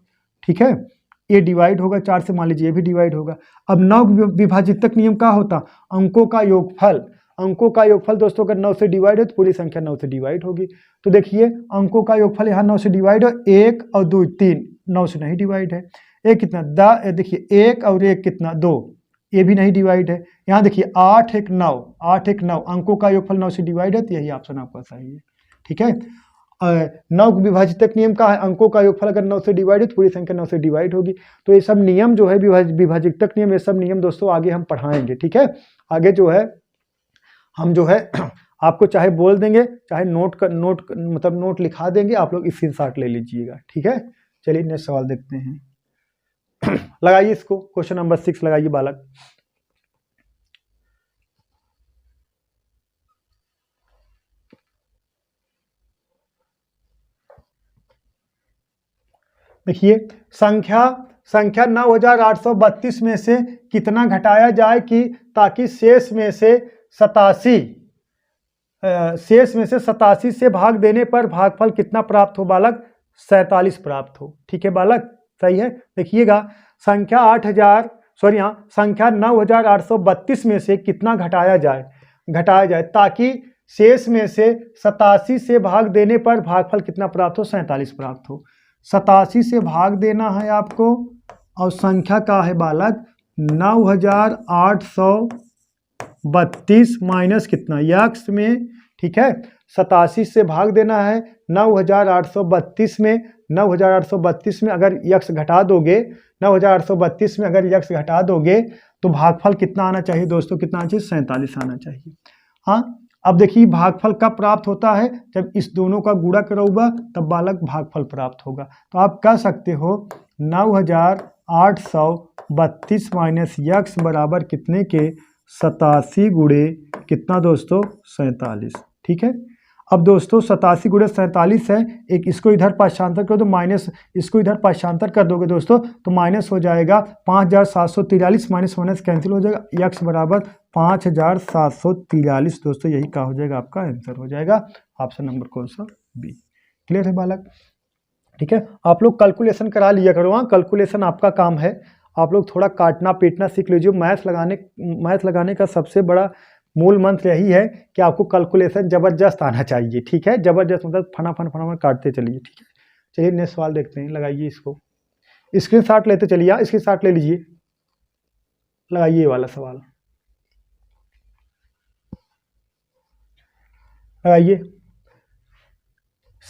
ठीक है, ये डिवाइड होगा 4 से, मान लीजिए ये भी डिवाइड होगा। अब 9 विभाजित तक नियम का होता, अंकों का योगफल, अंकों का योगफल दोस्तों अगर 9 से डिवाइड है तो पूरी संख्या 9 से डिवाइड होगी। तो देखिए अंकों का योगफल यहाँ 9 से डिवाइड है, 1 और 2 3, 9 से नहीं डिवाइड है। एक कितना देखिए 1 और 1 कितना 2, ये भी नहीं डिवाइड है। यहाँ देखिए 8 1 9, 8 1 9, अंकों का योगफल 9 से डिवाइड है, तो यही ऑप्शन आपका सही है, ठीक है। 9 विभाजित तक नियम का है, अंकों का योगफल अगर 9 से डिवाइड है तो पूरी संख्या 9 से डिवाइड होगी। तो ये सब नियम जो है विभाजित तक नियम, ये सब नियम दोस्तों आगे हम पढ़ाएंगे, ठीक है। आगे जो है हम जो है आपको चाहे बोल देंगे, चाहे नोट लिखा देंगे, आप लोग स्क्रीनशॉट ले लीजिएगा, ठीक है। चलिए नेक्स्ट सवाल देखते हैं। लगाइए इसको, क्वेश्चन नंबर 6 लगाइए बालक। देखिए संख्या 9832 में से कितना घटाया जाए कि ताकि शेष में से 87 से भाग देने पर भागफल कितना प्राप्त हो बालक? 47 प्राप्त हो, ठीक है बालक, सही है। देखिएगा संख्या 9832 में से कितना घटाया जाए ताकि शेष में से 87 से भाग देने पर भागफल कितना प्राप्त हो? 47 प्राप्त हो। 87 से भाग देना है आपको, और संख्या का है बालक 9832 माइनस कितना यक्स में, ठीक है। 87 से भाग देना है 9832 में, 9832 में अगर यक्स घटा दोगे, 9832 में अगर यक्स घटा दोगे तो भागफल कितना आना चाहिए दोस्तों? कितना आना चाहिए? 47 आना चाहिए। हाँ, अब देखिए भागफल कब प्राप्त होता है? जब इस दोनों का गुणा करोगे तब बालक भागफल प्राप्त होगा। तो आप कह सकते हो 9832 माइनस यक्स बराबर कितने के? 87 गुणे कितना दोस्तों? 47, ठीक है। अब दोस्तों 87 गुणे 47 है, एक इसको इधर पाशांतर कर दो, माइनस इसको इधर पाशांतर कर दोगे दोस्तों तो माइनस हो जाएगा 5743, माइनस माइनस कैंसिल हो जाएगा, यक्स बराबर 5743 दोस्तों, यही क्या हो जाएगा? आपका आंसर हो जाएगा। ऑप्शन नंबर कौन सा? बी। क्लियर है बालक? ठीक है, आप लोग कैलकुलेशन करा लिया करो। हाँ, कैलकुलेशन आपका काम है, आप लोग थोड़ा काटना पीटना सीख लीजिए। मैथ्स लगाने का सबसे बड़ा मूल मंत्र यही है कि आपको कैलकुलेशन जबरदस्त आना चाहिए, ठीक है। जबरदस्त मतलब फटाफट काटते चलिए, ठीक है। चलिए नेक्स्ट सवाल देखते हैं, लगाइए इसको, स्क्रीनशॉट लेते चलिए, स्क्रीनशॉट ले लीजिए, लगाइए वाला सवाल, लगाइए।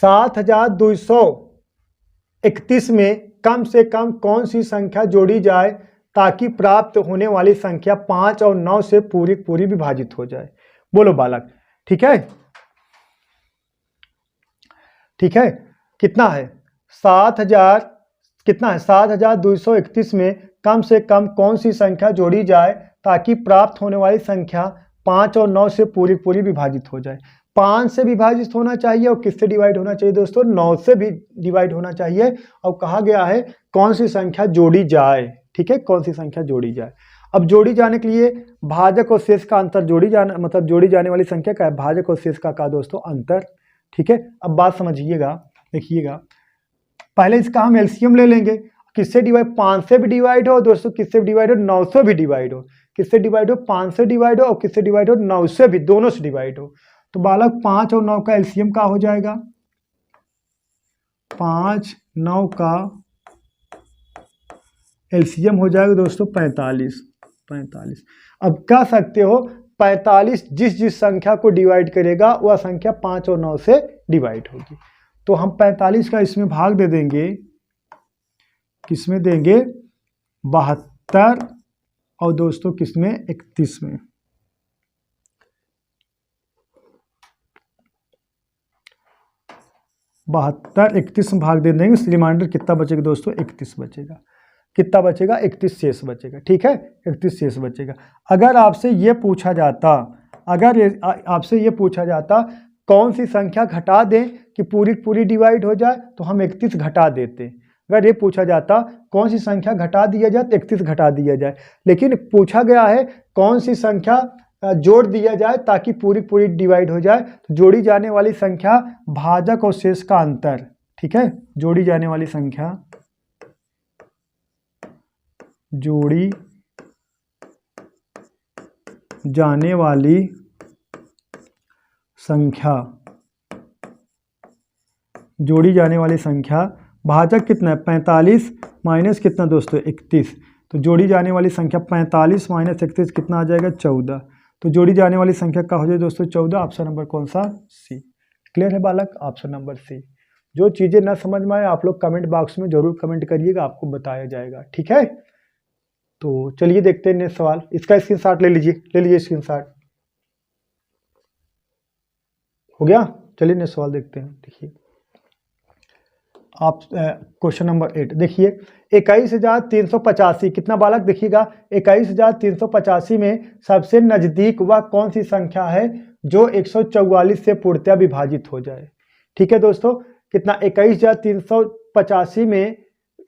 7231 में कम से कम कौन सी संख्या जोड़ी जाए ताकि प्राप्त होने वाली संख्या 5 और 9 से पूरी विभाजित हो जाए? बोलो बालक, ठीक है, ठीक है। कितना है? 7231 में कम से कम कौन सी संख्या जोड़ी जाए ताकि प्राप्त होने वाली संख्या 5 और 9 से पूरी विभाजित हो जाए? 5 से विभाजित होना चाहिए और किससे डिवाइड होना चाहिए दोस्तों? 9 से भी डिवाइड होना चाहिए। और कहा गया है कौन सी संख्या जोड़ी जाए, ठीक है, कौन सी संख्या जोड़ी जाए। अब जोड़ी जाने के लिए भाजक और शेष का अंतर जोड़ी जाने वाली संख्या का है भाजक और शेष का दोस्तों अंतर, ठीक है। अब बात समझिएगा, देखिएगा, पहले इसका हम एलसीएम ले लेंगे, किससे डिवाइड? 5 से भी डिवाइड हो दोस्तों, किससे डिवाइड हो? 9 से भी डिवाइड हो। किससे डिवाइड हो? 5 से डिवाइड हो, और किससे डिवाइड हो? 9 से भी, दोनों से डिवाइड हो। तो बालक 5 और 9 का एलसीएम का हो जाएगा? 5 9 का एलसीएम हो जाएगा दोस्तों 45। अब कह सकते हो 45 जिस संख्या को डिवाइड करेगा वह संख्या 5 और 9 से डिवाइड होगी। तो हम 45 का इसमें भाग दे देंगे, किसमें देंगे? 72, और दोस्तों किसमें? 31 में। 72 31 में भाग दे देंगे, रिमाइंडर कितना बचेगा दोस्तों? 31 बचेगा। कितना बचेगा? 31 शेष बचेगा, ठीक है, 31 शेष बचेगा। अगर आपसे ये पूछा जाता कौन सी संख्या घटा दें कि पूरी डिवाइड हो जाए, तो हम 31 घटा देते। अगर ये पूछा जाता कौन सी संख्या घटा दिया जाए तो 31 घटा दिया जाए, लेकिन पूछा गया है कौन सी संख्या जोड़ दिया जाए ताकि पूरी पूरी डिवाइड हो जाए। तो जोड़ी जाने वाली संख्या भाजक और शेष का अंतर, ठीक है, जोड़ी जाने वाली संख्या, जोड़ी जाने वाली संख्या, जोड़ी जाने वाली संख्या भाजक कितना है 45 माइनस कितना दोस्तों 31, तो जोड़ी जाने वाली संख्या 45 माइनस 31 कितना आ जाएगा 14, तो जोड़ी जाने वाली संख्या का हो जाए दोस्तों 14। ऑप्शन नंबर कौन सा? सी। क्लियर है बालक? Option number C. जो चीज़ें ना समझ में आए आप लोग कमेंट बॉक्स में जरूर कमेंट करिएगा, आपको बताया जाएगा, ठीक है। तो चलिए देखते हैं नेक्स्ट सवाल, इसका स्क्रीनशॉट ले लीजिए, ले लीजिए स्क्रीनशॉट, हो गया। चलिए नेक्स्ट सवाल देखते हैं। देखिए आप क्वेश्चन नंबर 8 देखिए, 21,385 कितना बालक? देखिएगा 21,385 में सबसे नजदीक वह कौन सी संख्या है जो 144 से पूर्णतः विभाजित हो जाए। ठीक है दोस्तों, कितना 21,385 में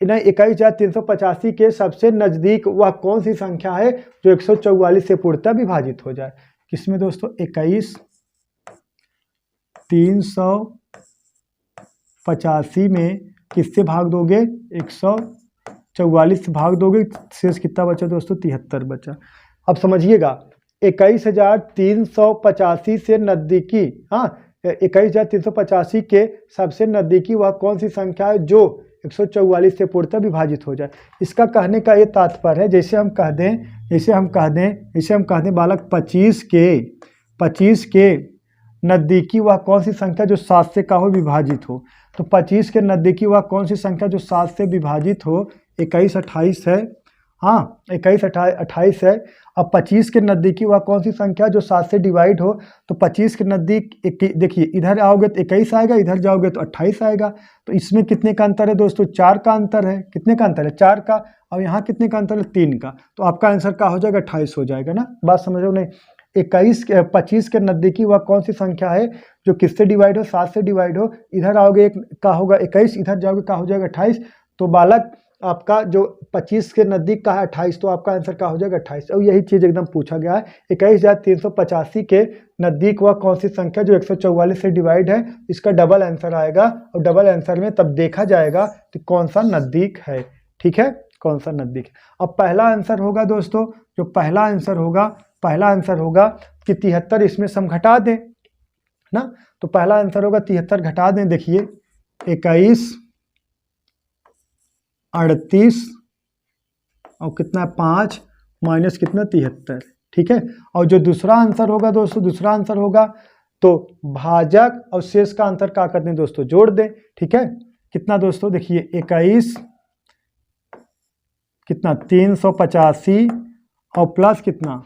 21,385 के सबसे नजदीक वह कौन सी संख्या है जो 144 से पूर्णतः विभाजित हो जाए। किसमें दोस्तों? 21,385 में किससे भाग दोगे? 144 से भाग दोगे, शेष कितना बचा दोस्तों? 73 बचा। अब समझिएगा 21,385 से नजदीकी, हाँ 21,385 के सबसे नजदीकी वह कौन सी संख्या है जो 144 से पूर्णतः विभाजित हो जाए। इसका कहने का ये तात्पर्य है, जैसे हम कह दें बालक 25 के नजदीकी वह कौन सी संख्या जो 7 से का हो विभाजित हो। तो 25 के नजदीकी वह कौन सी संख्या जो 7 से विभाजित हो? 21, 28 है, हाँ 21, 28 है। अब 25 के नजदीकी वह कौन सी संख्या जो 7 से डिवाइड हो। तो 25 के नजदीक देखिए, इधर आओगे तो 21 आएगा, इधर जाओगे तो 28 आएगा। तो इसमें कितने का अंतर है दोस्तों? 4 का अंतर है। कितने का अंतर है? 4 का। और यहाँ कितने का अंतर है? 3 का। तो आपका आंसर क्या हो जाएगा? 28 हो जाएगा ना। बात समझ रहे हो नहीं? 25 के नजदीकी वह कौन सी संख्या है जो किससे डिवाइड हो? 7 से डिवाइड हो। इधर आओगे का होगा 21, इधर जाओगे का हो जाएगा 28। तो बालक आपका जो 25 के नज़दीक का है 28, तो आपका आंसर क्या हो जाएगा? 28। और यही चीज़ एकदम पूछा गया है, 21,385 के नज़दीक वह कौन सी संख्या जो 144 से डिवाइड है। इसका डबल आंसर आएगा, और डबल आंसर में तब देखा जाएगा कि कौन सा नज़दीक है। ठीक है, कौन सा नज़दीक है। अब पहला आंसर होगा दोस्तों, जो पहला आंसर होगा कि 73, इसमें से हम घटा दें ना, तो पहला आंसर होगा 73 घटा दें। देखिए 21, 38 और कितना 5 माइनस कितना 73। ठीक है, और जो दूसरा आंसर होगा दोस्तों, दूसरा आंसर होगा तो भाजक और शेष का अंतर क्या करते हैं दोस्तों? जोड़ दें। ठीक है, कितना दोस्तों? देखिए 21 कितना 385 और प्लस कितना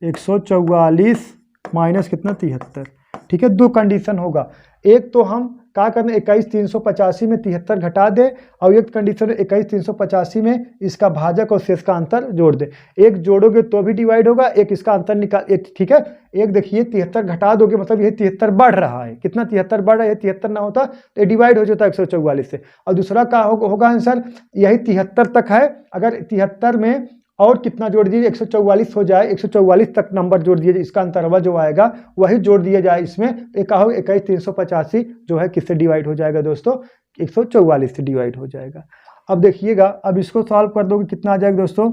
144 माइनस कितना 73। ठीक है, दो कंडीशन होगा। एक तो हम क्या करना, 21,385 में 73 घटा दे, और एक कंडीशन 21,385 में इसका भाजक और शेष का अंतर जोड़ दे। एक जोड़ोगे तो भी डिवाइड होगा, एक इसका अंतर निकाल एक। ठीक है, एक देखिए 73 घटा दोगे मतलब ये 73 बढ़ रहा है। कितना 73 बढ़ रहा है? 73 ना होता तो ये डिवाइड हो जाता 144 से। और दूसरा क्या होगा आंसर? यही 73 तक है। अगर 73 में और कितना जोड़ दीजिए 144 हो जाए, 144 तक नंबर जोड़ दीजिए, इसका अंतरवा जो आएगा वही जोड़ दिया जाए इसमें। एक हो 21,385 जो है किससे डिवाइड हो जाएगा दोस्तों? 144 से डिवाइड हो जाएगा। अब देखिएगा, अब इसको सॉल्व कर दोगे कितना आ जाएगा दोस्तों?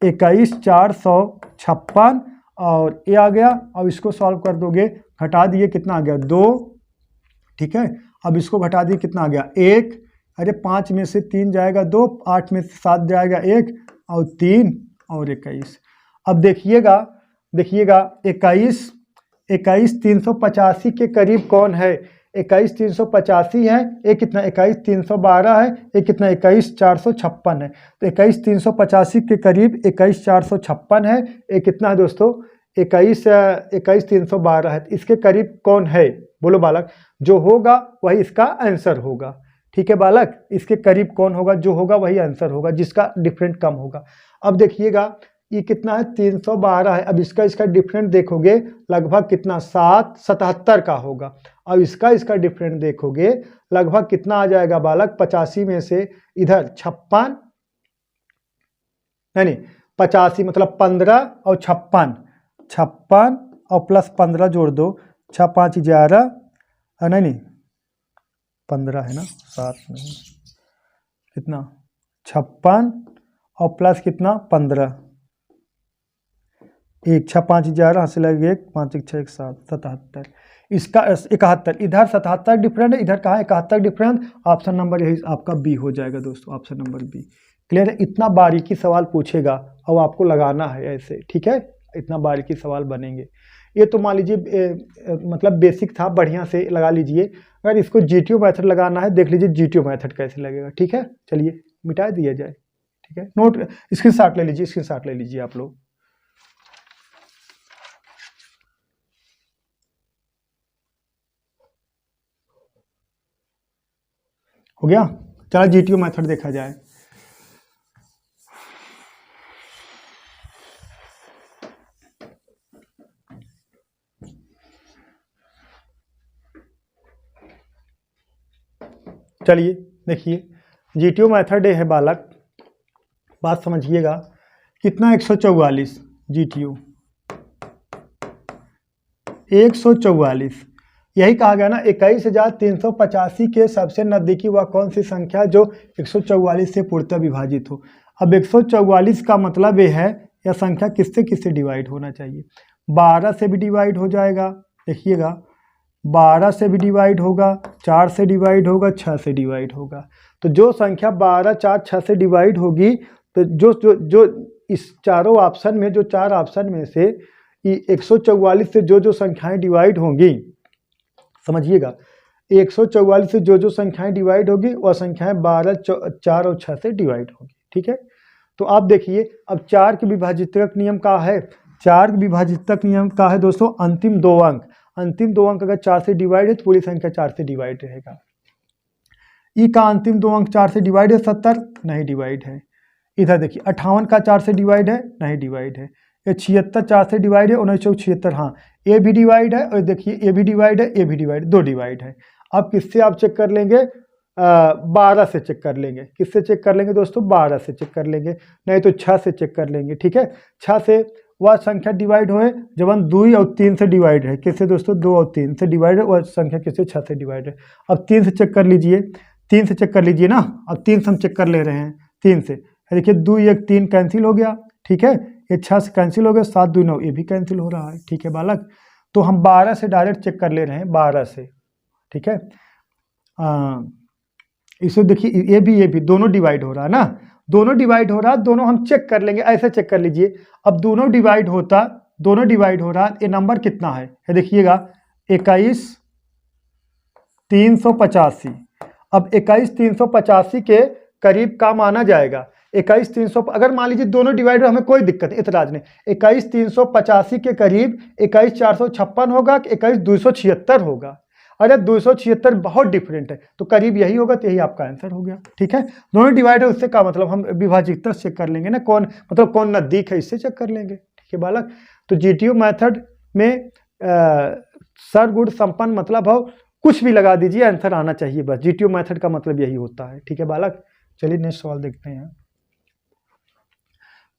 21,456 और ये आ गया। अब इसको सॉल्व कर दोगे, घटा दिए कितना आ गया? 2। ठीक है, अब इसको घटा दिए कितना आ गया? 1। अरे 5 में से 3 जाएगा 2, 8 में से 7 जाएगा 1 और 3 और 21। अब देखिएगा 21,385 के करीब कौन है? 21,385 है, एक कितना 21,312 है, एक कितना 21,456 है। तो 21,385 के करीब 21,456 है, एक कितना है दोस्तों? 21,312 है। इसके करीब कौन है? बोलो बालक, जो होगा वही इसका आंसर होगा। ठीक है बालक, इसके करीब कौन होगा? जो होगा वही आंसर होगा, जिसका डिफरेंट कम होगा। अब देखिएगा ये कितना है 312 है। अब इसका डिफरेंट देखोगे लगभग कितना 777 का होगा। अब इसका डिफरेंट देखोगे लगभग कितना आ जाएगा बालक, 85 में से इधर 56 नहीं 85 मतलब 15 और 56 और प्लस 15 जोड़ दो, 6 5 11 नहीं 15 है ना, 7 नहीं कितना 56 और प्लस कितना 15, 1 6 5 11 से लगे 1 5 1 6 1 7 77, इसका 71, इधर 77 डिफरेंट है, इधर कहाँ 71 डिफरेंट। ऑप्शन नंबर यही आपका बी हो जाएगा दोस्तों, ऑप्शन नंबर बी। क्लियर है? इतना बारीकी सवाल पूछेगा और आपको लगाना है ऐसे, ठीक है, इतना बारीकी सवाल बनेंगे। ये तो मान लीजिए मतलब बेसिक था, बढ़िया से लगा लीजिए। अगर इसको जीटीओ मेथड लगाना है, देख लीजिए जीटीओ मेथड कैसे लगेगा, ठीक है। चलिए मिटा दिया जाए, ठीक है। नोट स्क्रीनशॉट ले लीजिए, स्क्रीनशॉट ले लीजिए आप लोग। हो गया? चलो जीटीओ मेथड देखा जाए। चलिए देखिए जीटीओ मेथड है बालक, बात समझिएगा। कितना 144 जीटीओ 144, यही कहा गया ना 21,385 के सबसे नज़दीकी वह कौन सी संख्या जो 144 से पूर्णतः विभाजित हो। अब 144 का मतलब ये है यह संख्या किससे किससे डिवाइड होना चाहिए। 12 से भी डिवाइड हो जाएगा, देखिएगा 12 से भी डिवाइड होगा, 4 से डिवाइड होगा, 6 से डिवाइड होगा। तो जो संख्या 12 4 6 से डिवाइड होगी, तो जो इस चारों ऑप्शन में, जो 4 ऑप्शन में से 144 से जो संख्याएं डिवाइड होंगी, समझिएगा 144 से जो संख्याएं डिवाइड होगी वह संख्याएं 12 4 और 6 से डिवाइड होगी, ठीक है। तो आप देखिए अब 4 के विभाजितक नियम का है, 4 के विभाजितक नियम का है दोस्तों अंतिम 2 अंक, अंतिम 2 अंक अगर 4 से डिवाइड है तो पूरी संख्या 4 से डिवाइड रहेगा। ई का अंतिम 2 अंक 4 से डिवाइड है, 70 नहीं डिवाइड है। इधर देखिए 58 का 4 से डिवाइड है, नहीं डिवाइड है। ये 76 4 से डिवाइड है, 1976 हाँ, ए भी डिवाइड है, और देखिए ए भी डिवाइड है, ए भी डिवाइड, 2 डिवाइड है। अब किससे आप चेक कर लेंगे, 12 से चेक कर लेंगे। किससे चेक कर लेंगे दोस्तों, 12 से चेक कर लेंगे, नहीं तो 6 से चेक कर लेंगे, ठीक है। 6 से वह संख्या डिवाइड होए जब 2 और 3 से डिवाइड है, किससे दोस्तों 2 और 3 से डिवाइड है, वह संख्या किससे 6 से डिवाइड है। अब 3 से चेक कर लीजिए, 3 से चेक कर लीजिए ना, अब 3 से हम चेक कर ले रहे हैं, 3 से देखिए 2 1 3 कैंसिल हो गया, ठीक है। ये 6 से कैंसिल हो गया, 7 2 9 ये भी कैंसिल हो रहा है, ठीक है बालक। तो हम 12 से डायरेक्ट चेक कर ले रहे हैं, 12 से, ठीक है। इसे देखिए ये भी दोनों डिवाइड हो रहा है ना, दोनों डिवाइड हो रहा है, दोनों हम चेक कर लेंगे, ऐसे चेक कर लीजिए। अब दोनों डिवाइड हो रहा है, ये नंबर कितना है, ये देखिएगा 21 385। अब 21 385 के करीब का माना जाएगा। 21 300 अगर मान लीजिए दोनों डिवाइड हमें कोई दिक्कत इतराज नहीं, 21 385 के करीब 21 456 होगा कि 21 276 होगा। अरे 276 बहुत डिफरेंट है, तो करीब यही होगा, तो यही आपका आंसर हो गया, ठीक है। दोनों डिवाइड है, उससे क्या मतलब, हम विभाजितता चेक कर लेंगे ना, कौन मतलब कौन नजदीक है, इससे चेक कर लेंगे, ठीक है बालक। तो जीटीओ मेथड में सरगुण संपन्न मतलब हो, कुछ भी लगा दीजिए, आंसर आना चाहिए बस। जीटीओ मेथड का मतलब यही होता है, ठीक है बालक। चलिए नेक्स्ट सवाल देखते हैं।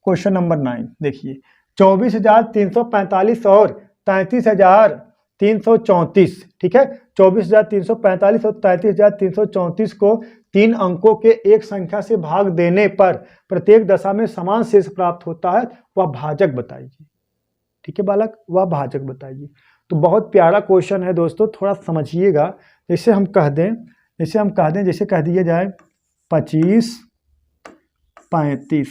क्वेश्चन नंबर 9 देखिए, 24,345 और 33,334, ठीक है। 24,345 और 33,334 को 3 अंकों के एक संख्या से भाग देने पर प्रत्येक दशा में समान शेष प्राप्त होता है, वह भाजक बताइए, ठीक है बालक, वह भाजक बताइए। तो बहुत प्यारा क्वेश्चन है दोस्तों, थोड़ा समझिएगा। जैसे हम कह दें, जैसे कह दिया जाए 25 35,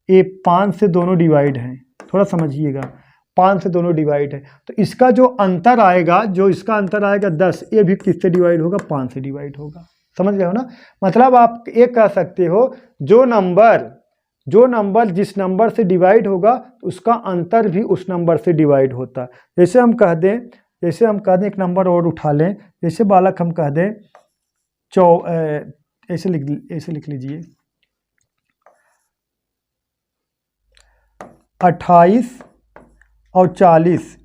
ये 5 से दोनों डिवाइड हैं, थोड़ा समझिएगा, 5 से दोनों डिवाइड है, तो इसका जो अंतर आएगा, 10, ये भी किससे डिवाइड होगा, 5 से डिवाइड होगा, समझ रहे हो ना। मतलब आप ये कह सकते हो जो नंबर जिस नंबर से डिवाइड होगा उसका अंतर भी उस नंबर से डिवाइड होता है। जैसे हम कह दें एक नंबर और उठा लें, जैसे बालक हम कह दें ऐसे लिख लीजिए 28 और 40,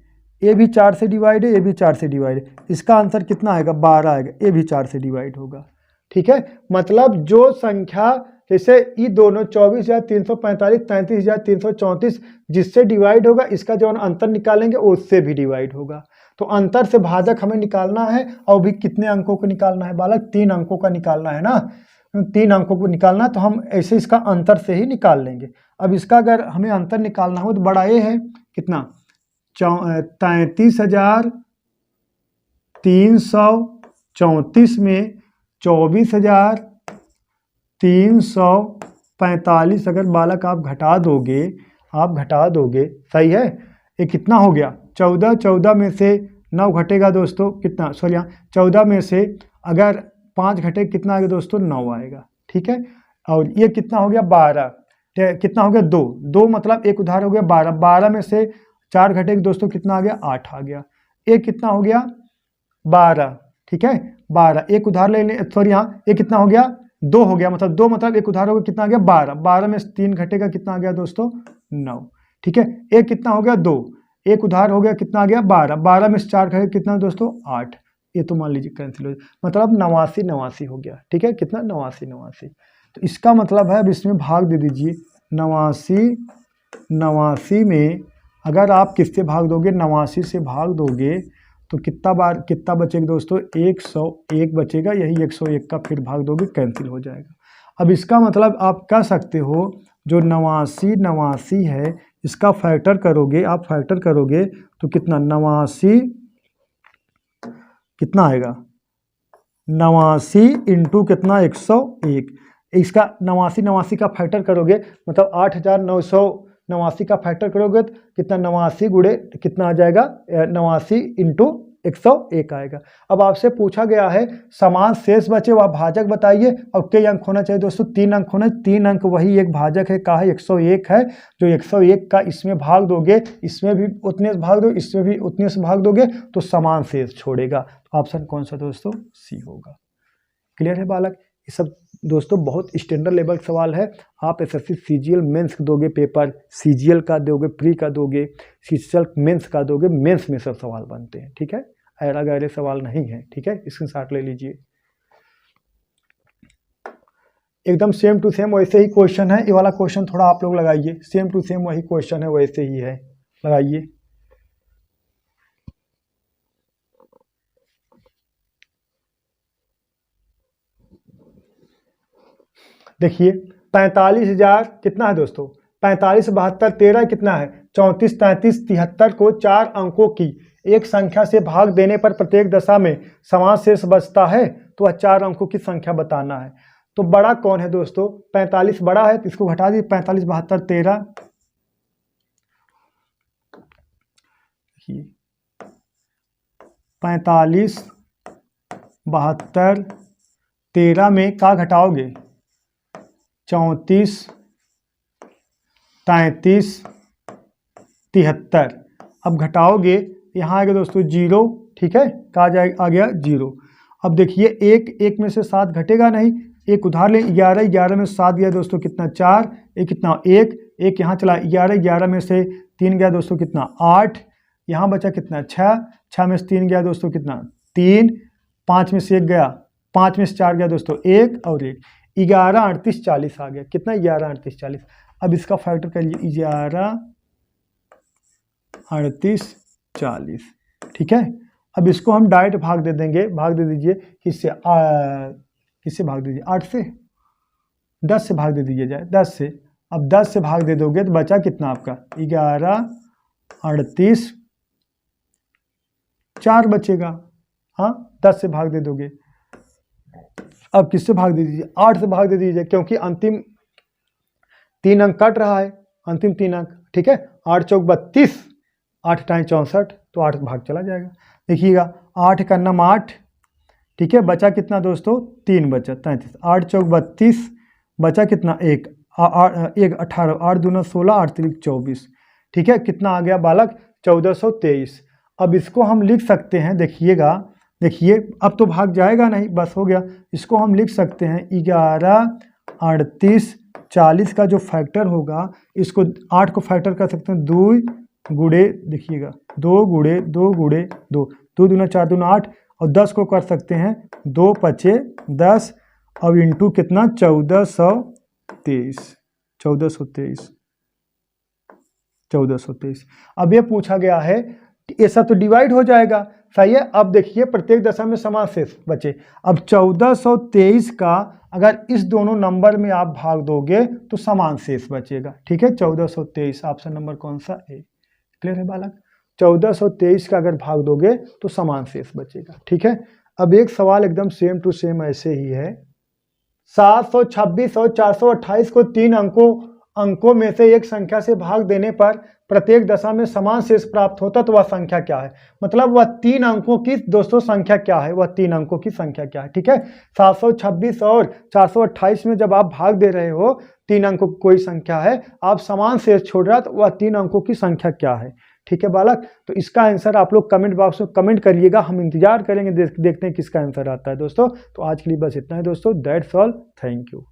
ये भी 4 से डिवाइड है, ये भी 4 से डिवाइड है। इसका आंसर कितना आएगा? 12 आएगा। ये भी 4 से डिवाइड होगा। ठीक है, मतलब जो संख्या जैसे ये दोनों 24,345, 33,334 जिससे डिवाइड होगा, इसका जो अंतर निकालेंगे उससे भी डिवाइड होगा। तो अंतर से भाजक हमें निकालना है, और भी कितने अंकों को निकालना है बालक? 3 अंकों का निकालना है ना। 3 अंकों को निकालना, तो हम ऐसे इसका अंतर से ही निकाल लेंगे। अब इसका अगर हमें अंतर निकालना हो तो बड़ा ए है कितना? 33,334 में 24,345 अगर बालक आप घटा दोगे, सही है। ये कितना हो गया? 14 में से 9 घटेगा दोस्तों, कितना? सॉरी, 14 में से अगर 5 घटे कितना आएगा दोस्तों? 9 आएगा। ठीक है, और ये कितना हो गया? 12। कितना हो गया? 2 मतलब एक उधार हो गया 12। 12 में से 4 घटेगा दोस्तों, कितना आ गया? 8 आ गया। एक कितना हो गया? 12। ठीक है, 12 एक उधार ले लें, सॉरी यहाँ एक कितना हो गया? 2 हो गया, मतलब 2 मतलब एक उधार हो गया, कितना आ गया? 12। 12 में 3 घटेगा, कितना आ गया दोस्तों? 9। ठीक है, एक कितना हो गया? 2 एक उधार हो गया, कितना आ गया? 12। 12 में 4 घटेगा, कितना दोस्तों? 8। ये तो मान लीजिए कैंसिल हो जाए, मतलब 89 हो गया। ठीक है, कितना? 89। तो इसका मतलब है, अब इसमें भाग दे दीजिए। 89 में अगर आप किससे भाग दोगे? 89 से भाग दोगे तो कितना बचेगा दोस्तों? 101 बचेगा। यही 101 का फिर भाग दोगे, कैंसिल हो जाएगा। अब इसका मतलब आप कह सकते हो, जो 89 है, इसका फैक्टर करोगे, आप फैक्टर करोगे तो कितना? 89 कितना आएगा? 89 इंटू कितना? 101। इसका 89 का फैक्टर करोगे, मतलब 8,989 का फैक्टर करोगे तो कितना? 89 गुणे कितना आ जाएगा? 89 इंटू 101 आएगा। अब आपसे पूछा गया है समान शेष बचे वह भाजक बताइए, और कई अंक होना चाहिए दोस्तों? 3 अंक होना। 3 अंक वही एक भाजक है, कहा है 101 है। जो 101 का इसमें भाग दोगे, इसमें भी उतने से भाग दो, इसमें भी उतने से भाग दोगे, तो समान शेष छोड़ेगा। ऑप्शन कौन सा दोस्तों? सी होगा। क्लियर है बालक? ये सब दोस्तों बहुत स्टैंडर्ड लेवल सवाल है। आप एसएससी सीजीएल मेंस दोगे पेपर, सीजीएल का दोगे, प्री का दोगे, सीजीएल मेंस का दोगे, मेंस में सब सवाल बनते हैं। ठीक है, ऐरा गैरे सवाल नहीं है। ठीक है, स्क्रीनशॉट ले लीजिए। एकदम सेम टू सेम वैसे ही क्वेश्चन है। ये वाला क्वेश्चन थोड़ा आप लोग लगाइए, सेम टू सेम वही क्वेश्चन है, वैसे ही है, लगाइए। देखिए 45,000 कितना है दोस्तों? 45, 72, 13 कितना है? 34, 33, 73 को 4 अंकों की एक संख्या से भाग देने पर प्रत्येक दशा में समान शेष बचता है, तो वह 4 अंकों की संख्या बताना है। तो बड़ा कौन है दोस्तों? 45 बड़ा है, तो इसको घटा दीजिए। 45, 72, 13, 45, 72, 13 में क्या घटाओगे? 34, 33, 73। अब घटाओगे, यहाँ आ गया दोस्तों 0। ठीक है, कहा जाएगा, आ गया 0। अब देखिए एक में से 7 घटेगा नहीं, एक उधार ले। 11 में 7 गया दोस्तों, कितना? 4। एक कितना? 1 यहाँ चला। 11 में से 3 गया दोस्तों, कितना? 8। यहाँ बचा कितना? 6 में से 3 गया दोस्तों, कितना? 3। 5 में से 1 गया, 5 में से 4 गया दोस्तों, 1 और 1। 11, 38, 40 आ गया। कितना? 11, 38, 40। अब इसका फैक्टर करिए, 11, 38, 40। ठीक है, अब इसको हम डायरेक्ट भाग दे देंगे। भाग दे दीजिए किससे भाग दीजिए? 8 से, 10 से भाग दे दीजिए जाए, 10 से। अब 10 से भाग दे दोगे तो बचा कितना आपका? 11, 38, 4 बचेगा। हाँ, 10 से भाग दे दोगे। अब किससे भाग दे दीजिए? 8 से भाग दे दीजिए, क्योंकि अंतिम 3 अंक कट रहा है, अंतिम 3 अंक। ठीक है, 8 चौक 32, 8 टाइम 64, तो 8 भाग चला जाएगा। देखिएगा 8 का नाम 8। ठीक है, बचा कितना दोस्तों? 3 बचा, 33। 8 चौक 32, बचा कितना? 1, 18, 8 दूना 16, 8 3 24। ठीक है, कितना आ गया बालक? 1423। अब इसको हम लिख सकते हैं, देखिएगा, देखिए अब तो भाग जाएगा नहीं, बस हो गया। इसको हम लिख सकते हैं 11, 38 40 का जो फैक्टर होगा, इसको 8 को फैक्टर कर सकते हैं 2 गुणे, देखिएगा 2 गुणे 2 गुणे 2, 2 दूना 4 दूना 8, और 10 को कर सकते हैं 2 पचे 10, अब इंटू कितना 1423, 1423। अब ये पूछा गया है, ऐसा तो डिवाइड हो जाएगा, सही है। अब देखिए प्रत्येक दशा में समान शेष बचे। अब 1423 का अगर इस दोनों नंबर में आप भाग दोगे तो समान शेष बचेगा, ठीक है। 1423 ऑप्शन नंबर कौन सा ए, क्लियर है बालक। 1423 का अगर भाग दोगे तो समान शेष बचेगा, ठीक है। अब एक सवाल एकदम सेम टू सेम ऐसे ही है, 726 और 428 को 3 अंकों में से एक संख्या से भाग देने पर प्रत्येक दशा में समान शेष प्राप्त होता तो वह संख्या क्या है। मतलब वह 3 अंकों की दोस्तों संख्या क्या है, वह 3 अंकों की संख्या क्या है, ठीक है। 726 और 428 में जब आप भाग दे रहे हो 3 अंकों की कोई संख्या है, आप समान शेष छोड़ रहा तो वह 3 अंकों की संख्या क्या है, ठीक है बालक। तो इसका आंसर आप लोग कमेंट बॉक्स में कमेंट करिएगा, हम इंतजार करेंगे, देखते हैं किसका आंसर आता है दोस्तों। तो आज के लिए बस इतना है दोस्तों, दैट्स ऑल, थैंक यू।